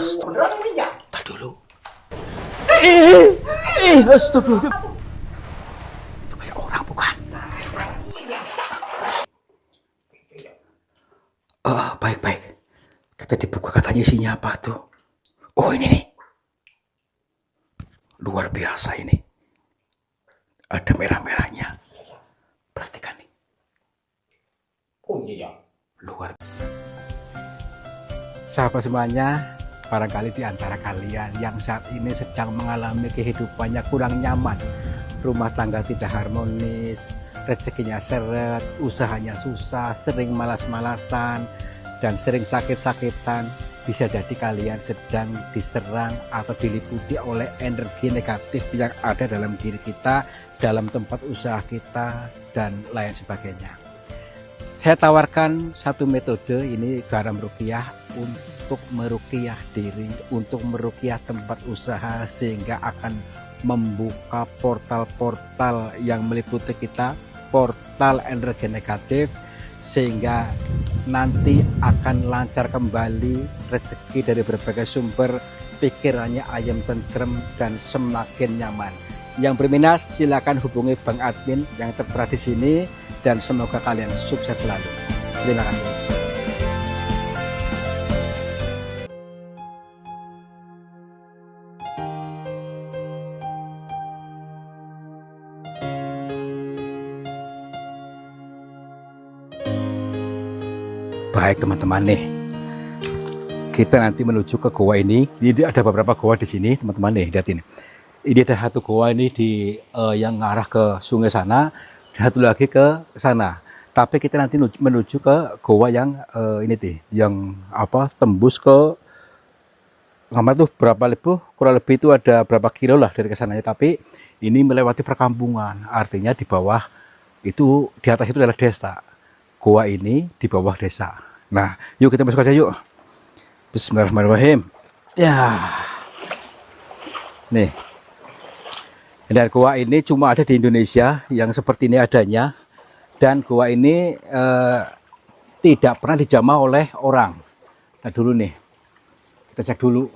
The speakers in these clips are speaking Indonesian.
Beneran ini ya? Tak dulu. Astagfirullah. Itu kayak orang bukan? Baik. Kita dibuka, katanya isinya apa tuh? Oh, ini nih. Luar biasa ini. Ada merah-merahnya. Perhatikan nih. Oh iya. Luar. Sahabat semuanya, barangkali di antara kalian yang saat ini sedang mengalami kehidupannya kurang nyaman, rumah tangga tidak harmonis, rezekinya seret, usahanya susah, sering malas-malasan, dan sering sakit-sakitan, bisa jadi kalian sedang diserang atau diliputi oleh energi negatif yang ada dalam diri kita, dalam tempat usaha kita, dan lain sebagainya. Saya tawarkan satu metode, ini garam ruqyah, untuk meruqyah diri, untuk meruqyah tempat usaha, sehingga akan membuka portal-portal yang meliputi kita, portal energi negatif, sehingga nanti akan lancar kembali rezeki dari berbagai sumber, pikirannya ayam tentrem dan semakin nyaman. Yang berminat silakan hubungi Bang Admin yang tertera di sini, dan semoga kalian sukses selalu. Terima kasih. Baik teman-teman nih, kita nanti menuju ke goa ini. Ini ada beberapa goa di sini teman-teman nih, lihat ini. Ini ada satu goa ini di yang ngarah ke sungai sana, dan satu lagi ke sana. Tapi kita nanti menuju ke goa yang ini tuh, yang apa, tembus ke Ngamat tuh berapa lebih, kurang lebih itu ada berapa kilo lah dari kesananya. Tapi ini melewati perkampungan, artinya di bawah itu, di atas itu adalah desa. Goa ini di bawah desa. Nah, yuk kita masuk aja yuk. Bismillahirrahmanirrahim. Ya. Nih. Dan goa ini cuma ada di Indonesia yang seperti ini adanya. Dan goa ini tidak pernah dijamah oleh orang. Nah dulu nih. Kita cek dulu.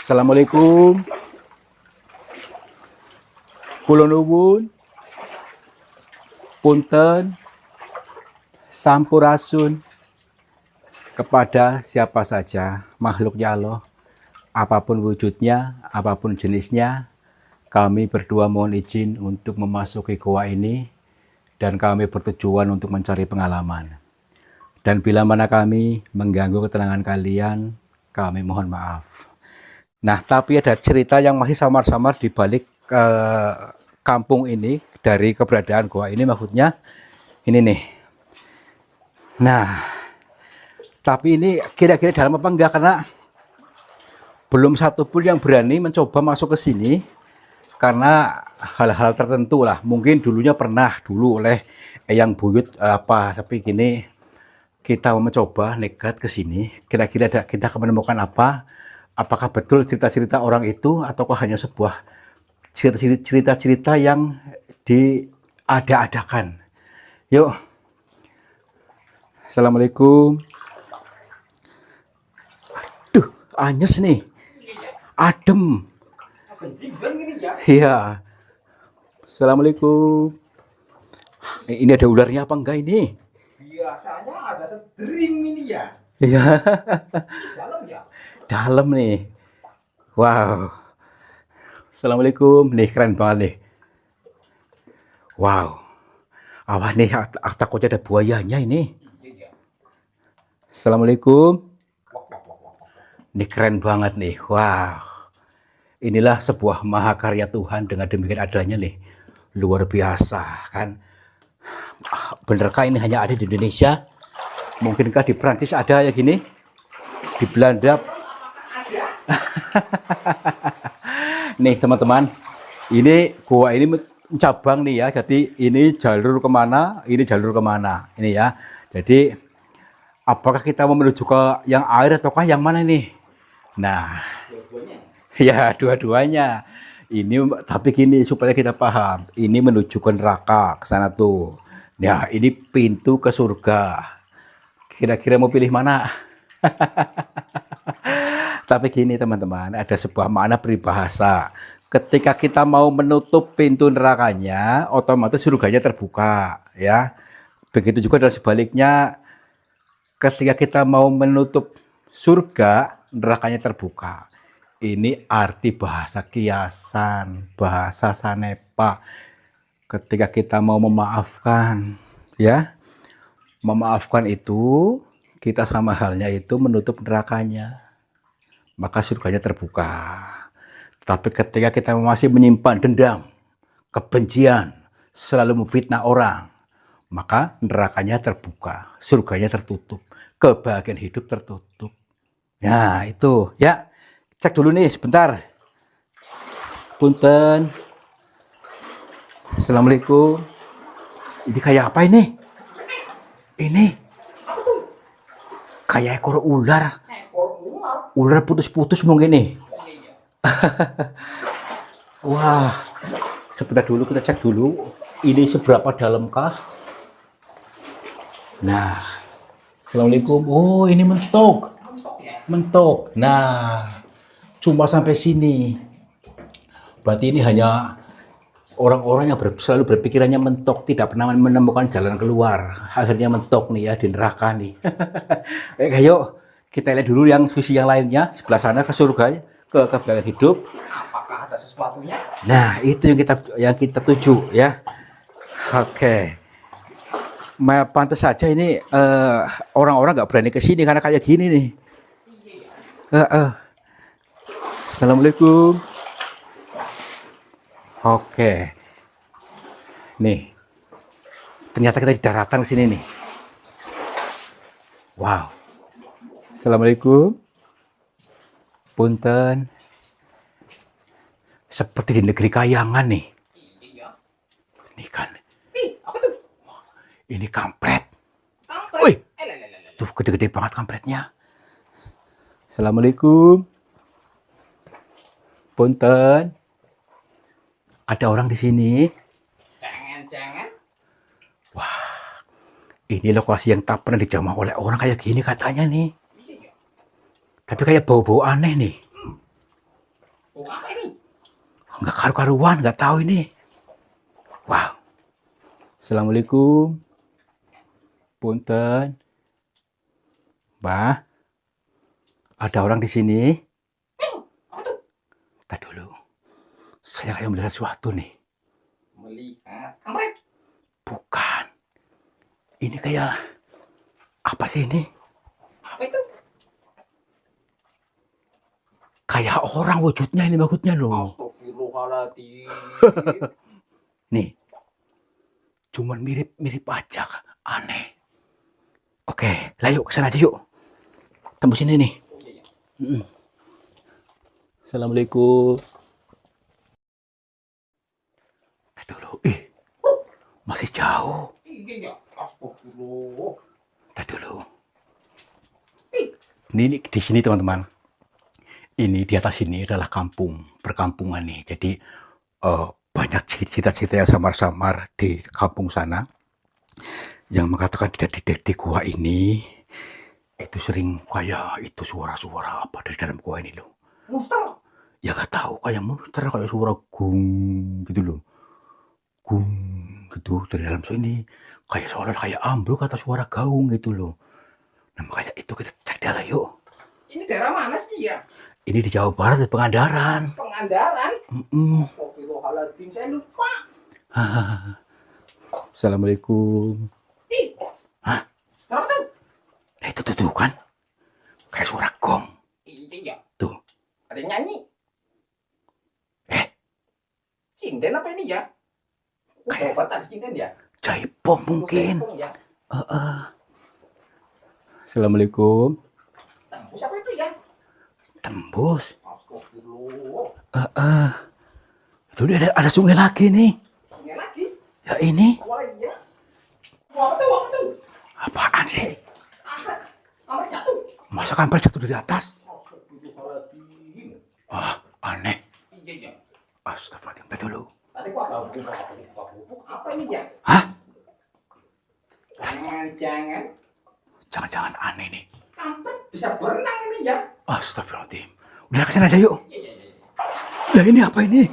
Assalamualaikum. Kula nuwun. Punten, sampurasun kepada siapa saja makhluknya Allah, apapun wujudnya, apapun jenisnya, kami berdua mohon izin untuk memasuki goa ini, dan kami bertujuan untuk mencari pengalaman. Dan bila mana kami mengganggu ketenangan kalian, kami mohon maaf. Nah, tapi ada cerita yang masih samar-samar di balik kampung ini, dari keberadaan goa ini, maksudnya ini nih. Nah, tapi ini kira-kira dalam apa enggak, karena belum satu pun yang berani mencoba masuk ke sini karena hal-hal tertentu lah. Mungkin dulunya pernah dulu oleh Eyang Buyut apa, tapi gini kita mencoba nekat ke sini. Kira-kira kita akan menemukan apa? Apakah betul cerita-cerita orang itu, ataukah hanya sebuah cerita-cerita yang diada-adakan. Yuk. Assalamualaikum. Aduh, anyes nih. Adem. Iya. Assalamualaikum. Ini ada ularnya apa enggak ini? Biasanya ada sedering ini ya. Iya. Dalam ya. Dalam nih. Wow. Assalamualaikum. Nih keren banget nih. Wow, awas nih, takutnya ada buayanya ini. Assalamualaikum. Ini keren banget nih. Wow, inilah sebuah mahakarya Tuhan dengan demikian adanya nih. Luar biasa kan. Benerkah ini hanya ada di Indonesia? Mungkinkah di Prancis ada ya gini? Di Belanda? Nih teman-teman, ini goa ini cabang nih ya, jadi ini jalur kemana, ini jalur kemana, ini ya. Jadi apakah kita mau menuju ke yang air ataukah yang mana nih? Nah, ya dua-duanya. Ini tapi gini supaya kita paham, ini menuju ke neraka ke sana tuh. Ya, ini pintu ke surga. Kira-kira mau pilih mana? Tapi gini teman-teman, ada sebuah makna peribahasa. Ketika kita mau menutup pintu nerakanya, otomatis surganya terbuka, ya. Begitu juga dalam sebaliknya, ketika kita mau menutup surga, nerakanya terbuka. Ini arti bahasa kiasan, bahasa sanepa. Ketika kita mau memaafkan, ya, memaafkan itu, kita sama halnya itu menutup nerakanya, maka surganya terbuka. Tapi ketika kita masih menyimpan dendam, kebencian, selalu memfitnah orang, maka nerakanya terbuka, surganya tertutup, kebahagiaan hidup tertutup. Nah itu, ya, cek dulu nih sebentar. Punten. Assalamualaikum. Ini kayak apa ini? Ini kayak ekor ular. Ekor ular. Ular putus-putus mungkin nih. Wah, sebentar dulu kita cek dulu. Ini seberapa dalamkah? Nah, assalamualaikum. Oh, ini mentok. Mentok. Nah, cuma sampai sini. Berarti ini hanya orang-orang yang selalu berpikirannya mentok, tidak pernah menemukan jalan keluar. Akhirnya mentok nih ya di neraka nih. Ayo kita lihat dulu yang sisi yang lainnya, sebelah sana ke surga, ke kebahagiaan hidup. Apakah ada sesuatunya? Nah, itu yang kita tuju ya. Oke. Pantas saja ini orang-orang nggak berani ke sini karena kayak gini nih. Assalamualaikum. Oke. Nih. Ternyata kita di daratan ke sini nih. Wow. Assalamualaikum. Punten. Seperti di negeri kayangan nih. Iya. Ini kan. Apa tuh? Ini kampret. Kampret. Wih. Tuh gede-gede banget kampretnya. Assalamualaikum. Punten. Ada orang di sini. Jangan. Wah. Ini lokasi yang tak pernah dijamah oleh orang kayak gini katanya nih. Iya. Tapi kayak bau-bau aneh nih. Oh, apa ini? Nggak karu-karuan, nggak tahu ini. Wow. Assalamualaikum. Punten. Mbah. Ada orang di sini. Apa tuh? Tadi dulu. Saya kayak melihat sesuatu nih. Melihat kampret. Bukan. Ini kayak apa sih ini? Apa itu? Kayak orang wujudnya ini maksudnya loh. Astagfirullahaladzim. Nih. Cuman mirip-mirip aja. Aneh. Oke, lah yuk kesana aja yuk. Tembus ini nih. Assalamualaikum. Tadi dulu. Masih jauh. Iya. Astagfirullah. Tadi dulu. Ini di sini teman-teman. Ini di atas ini adalah perkampungan nih. Jadi banyak cerita-cerita yang samar-samar di kampung sana yang mengatakan di gua ini itu sering kayak itu suara-suara apa dari dalam gua ini loh. Monster. Ya nggak tahu kayak monster, kayak suara gung gitu loh. Gung gitu dari dalam sini kayak seolah kayak ambruk atau suara gaung gitu loh. Nah makanya itu kita cek dah lah yuk. Ini daerah mana sih ya? Ini di Jawa Barat di Pangandaran. Pangandaran. Astagfirullahaladzim, saya lupa. Assalamualaikum. Hah? Kenapa tuh? Nah itu tuh kan kayak suara gong. Iya. Tuh. Ada yang nyanyi. Sinden apa ini ya? Kayak Jawa Barat sinden ya? jaipong mungkin. Jaipong ya? Assalamualaikum. Tembus apa itu ya? Tembus. Astagfirullah. Itu ada sungai lagi nih. Sungai lagi? Ya ini. Wah iya. Apa tuh? Apaan sih? Kampret jatuh. Masa kampret jatuh dari atas? Astagfirullahaladzim. Wah, aneh. Iya. Astagfirullahaladzim, tadi dulu. Tadi gua apa ini ya? Hah? Jangan. Jangan-jangan aneh nih. Kampret bisa bisa berenang ini ya. Astagfirullahaladzim. Udah kesana aja yuk. Iya, iya, iya. Lah ini apa ini?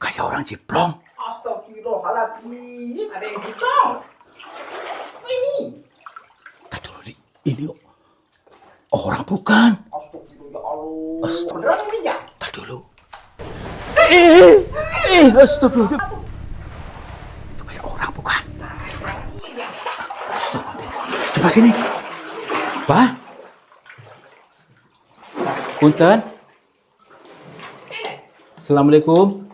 Kayak orang ciplong. Astagfirullahaladzim, ada yang hitam. Ini. Tadi dulu ini orang bukan. Astagfirullah. Astagfirullah. Beneran ini ya? Tadi dulu. Astagfirullah. Itu kayak orang bukan. Iya. Astagfirullah. Coba sini. Bah. Punten. Assalamualaikum.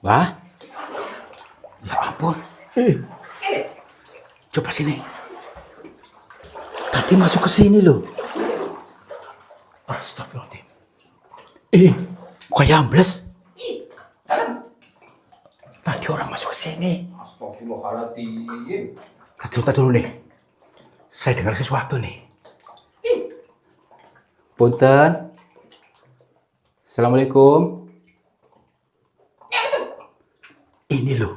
Bah. Ya ampun. Ini. Coba sini. Tadi masuk ke sini loh. Astagfirullahaladzim. Kayak ambles. Ih, dalam. Tadi orang masuk ke sini. Astagfirullahaladzim. Tadi dulu nih. Saya dengar sesuatu nih. Ih, Punten. Assalamualaikum. ya betul. Ini loh.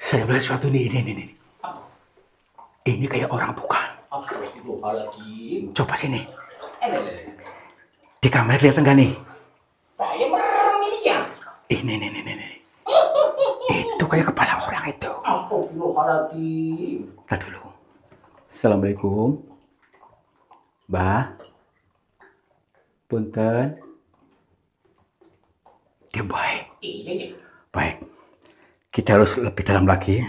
Saya melihat sesuatu nih. Ini. Ini kayak orang bukan. Astagfirullahaladzim. Coba sini. Ini. Di kamera kelihatan nggak nih? Saya merem ini ya. Ini. Itu kayak kepala orang itu. Astagfirullahaladzim. Tadi dulu. Assalamualaikum. Mbah. Punten. Dia baik. Iya. Baik. Kita harus lebih dalam lagi.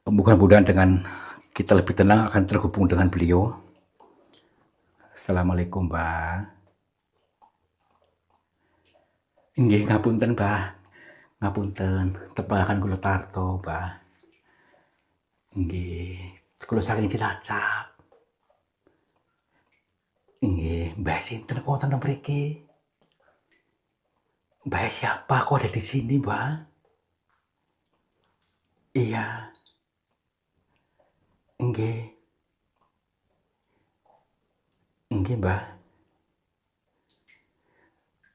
Mudah-mudahan dengan kita lebih tenang akan terhubung dengan beliau. Assalamualaikum, Mbah. Inggih ngapunten, Mbah. Ngapunten, tepangaken kula tarto, Mbah. Inggih, kula saking Cilacap. Inggih, Mbah sinten kok wonten mriki? Mbah siapa kok ada di sini, Mbah? Iya. Inggih. Inggih, Mbah.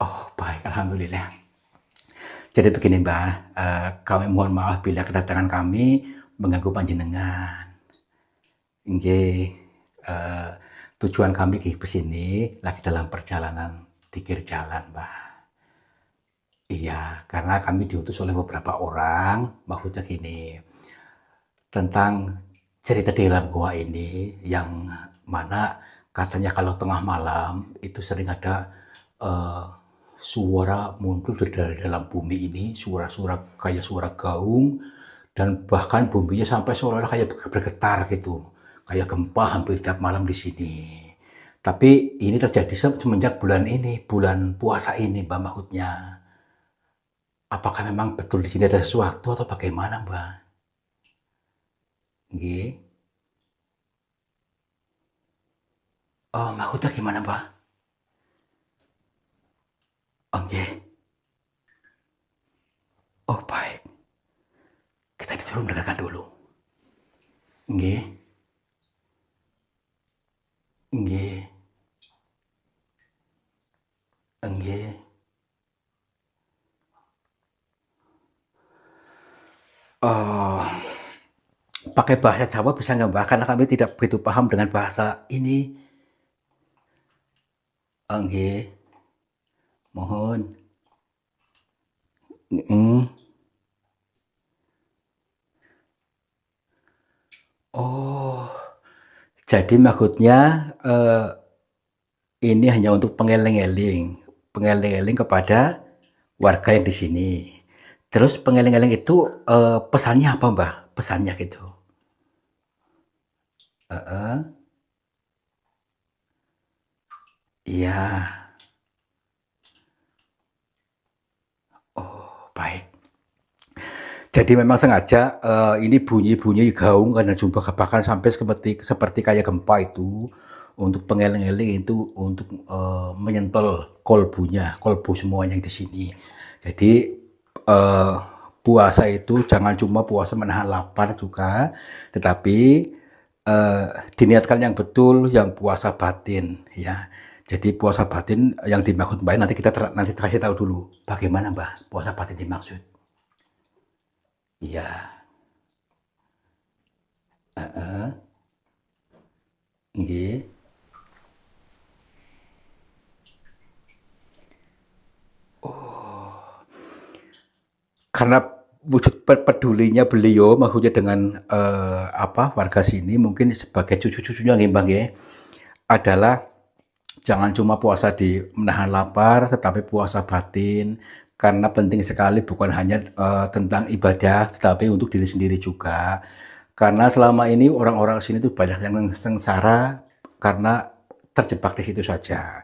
Oh, baik, alhamdulillah. Jadi begini, Mbah, kami mohon maaf bila kedatangan kami mengganggu panjenengan. Inggih, tujuan kami ke sini lagi dalam perjalanan pikir jalan, Mbah. Iya, karena kami diutus oleh beberapa orang, maksudnya gini, tentang cerita di dalam gua ini, yang mana katanya kalau tengah malam itu sering ada suara muncul dari dalam bumi ini, suara-suara kayak suara gaung, dan bahkan buminya sampai seolah-olah kayak bergetar gitu, kayak gempa hampir tiap malam di sini. Tapi ini terjadi semenjak bulan ini, bulan puasa ini, Mbak Mahutnya. Apakah memang betul di sini ada sesuatu atau bagaimana, Mbak? Nggih. Oh, Mahutnya gimana, Mbak? Oke. Oh, baik. Kita disuruh mendengarkan dulu. Nggih. Nggih. Nggih. Pakai bahasa Jawa bisa nggak, Mbak? Karena kami tidak begitu paham dengan bahasa ini. Nggih. Mohon. Oh, jadi maksudnya ini hanya untuk pengeling-eling kepada warga yang di sini. Terus pengeling-eling itu pesannya apa, Mbah? Pesannya gitu. Iya. Oh, baik. Jadi memang sengaja ini bunyi-bunyi gaung dan jumpa bahkan sampai seperti kayak gempa itu untuk pengeling-eling itu untuk menyentol kolbu semuanya di sini. Jadi puasa itu jangan cuma puasa menahan lapar juga, tetapi diniatkan yang betul, yang puasa batin ya. Jadi puasa batin yang dimaksud Mbak nanti nanti kasih tahu dulu bagaimana, Mbak, puasa batin dimaksud. Iya. Nggih. Karena wujud pedulinya beliau, maksudnya dengan warga sini, mungkin sebagai cucu-cucunya nih Bang ya, adalah jangan cuma puasa di menahan lapar, tetapi puasa batin. Karena penting sekali bukan hanya tentang ibadah, tetapi untuk diri sendiri juga. Karena selama ini orang-orang sini tuh banyak yang sengsara karena terjebak di situ saja.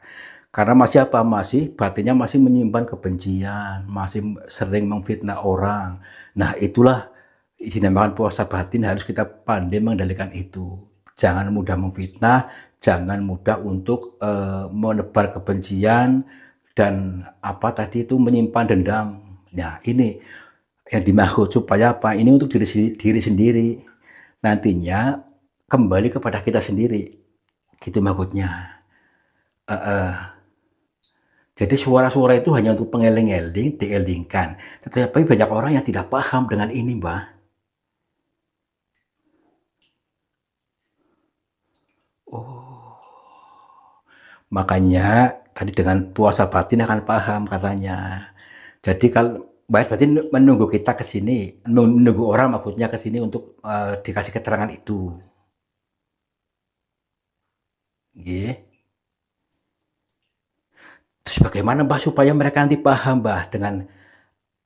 Karena masih apa? Masih batinnya masih menyimpan kebencian, masih sering memfitnah orang. Nah, itulah dinamakan puasa batin, harus kita pandai mengendalikan itu. Jangan mudah memfitnah, jangan mudah untuk menebar kebencian dan apa tadi itu menyimpan dendam. Nah, ini yang dimaksud supaya apa? Ini untuk diri sendiri. Nantinya kembali kepada kita sendiri. Gitu maksudnya. Jadi suara-suara itu hanya untuk pengeling-eling, dielingkan. Tetapi banyak orang yang tidak paham dengan ini, Mbah. Oh, makanya tadi dengan puasa batin akan paham katanya. Jadi kalau berarti menunggu kita ke sini, menunggu orang maksudnya ke sini untuk dikasih keterangan itu. Nggih. Terus bagaimana Mbah supaya mereka nanti paham Mbah dengan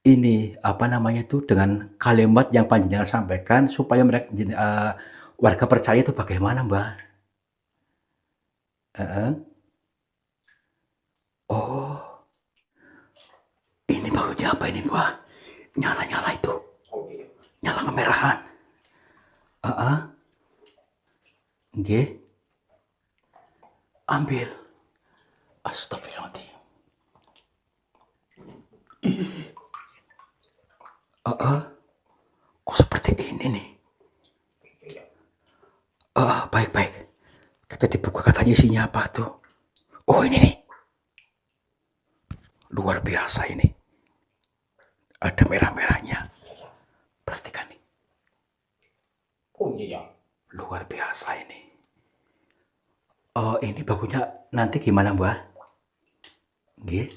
ini apa namanya itu dengan kalimat yang panjenengan sampaikan supaya mereka warga percaya itu bagaimana Mbah? Heeh. Oh, ini maksudnya apa ini Mbah? Nyala-nyala itu, nyala kemerahan. Heeh. Nggih. Ambil. Astagfirullahaladzim. Kok seperti ini nih? Baik-baik. Kita dibuka katanya isinya apa tuh? Oh ini nih. Luar biasa ini. Ada merah-merahnya. Perhatikan nih. Oh iya. Luar biasa ini. Ini bagusnya nanti gimana Mbah? Nggih.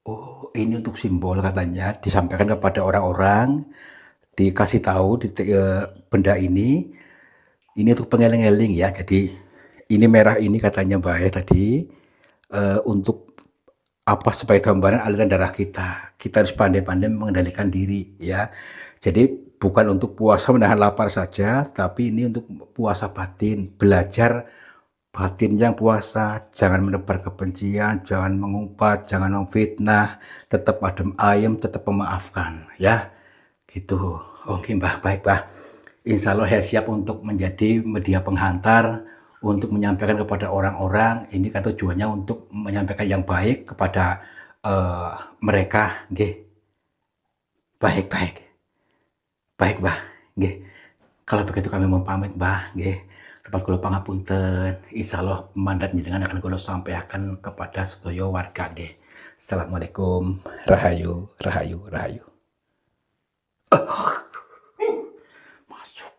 Oh, ini untuk simbol katanya disampaikan kepada orang-orang, dikasih tahu benda ini untuk pengeling-eling ya. Jadi ini merah ini katanya Mbak ya tadi untuk apa sebagai gambaran aliran darah kita. Kita harus pandai-pandai mengendalikan diri ya. Jadi bukan untuk puasa menahan lapar saja, tapi ini untuk puasa batin, belajar batin yang puasa, jangan menebar kebencian, jangan mengumpat, jangan memfitnah, tetap adem ayem, tetap memaafkan ya. Gitu. Oke Mbah, baik Mbah. Insya Allah saya siap untuk menjadi media penghantar untuk menyampaikan kepada orang-orang. Ini kan tujuannya untuk menyampaikan yang baik kepada mereka. Nggih. Baik. Baik Mbah, nggih. Kalau begitu kami mohon pamit Mbah, nggih. Lepas kula pangapunten, insyaallah mandat njenengan akan kula sampaikan kepada sedaya warga nggih. Assalamualaikum. Rahayu. Masuk.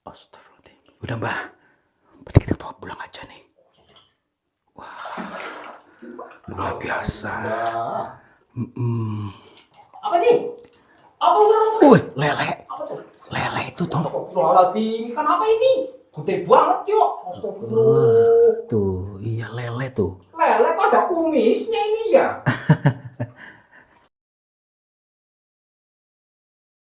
Astagfirullahaladzim. Udah Mbah, berarti kita bawa pulang aja nih. Wah, luar biasa. Apa nih? Apa udah? Lele. Apa tuh? Lele itu tuh. Astagfirullahaladzim. Kan apa ini? Gede banget yuk. Astagfirullah. Tuh, iya lele tuh. Lele kok ada kumisnya ini ya?